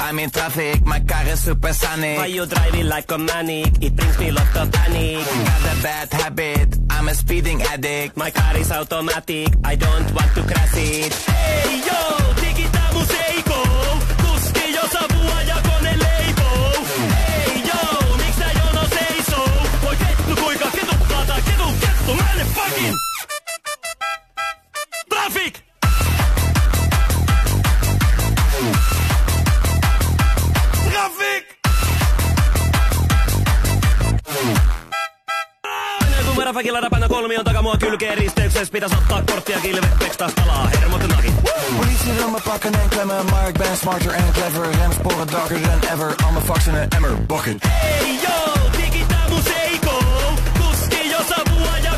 I'm in traffic, my car is supersonic. Why you driving like a manic? It brings me lots of panic. Got a bad habit, I'm a speeding addict. My car is automatic, I don't want to crash it. Hey yo, digita museiko. Kuski jo savua ja kone leipoo. Hey yo, miks nää jono seisoo? Voi kettu kuinka ketuttaata, kettu, mä en fucking traffic! Traffic! Fakilla rapana kolmion takamua kylkeen risteyksessä. Pitäis ottaa korttia kilvet, tekstas palaa hermot nakit. Politie wil me pakken en klemmen, maar ik ben smarter en clever. Remsporen darker than ever, al mijn fucks in een emmer, bucket. Hey yo, digita museiko. Kuski jo savua ja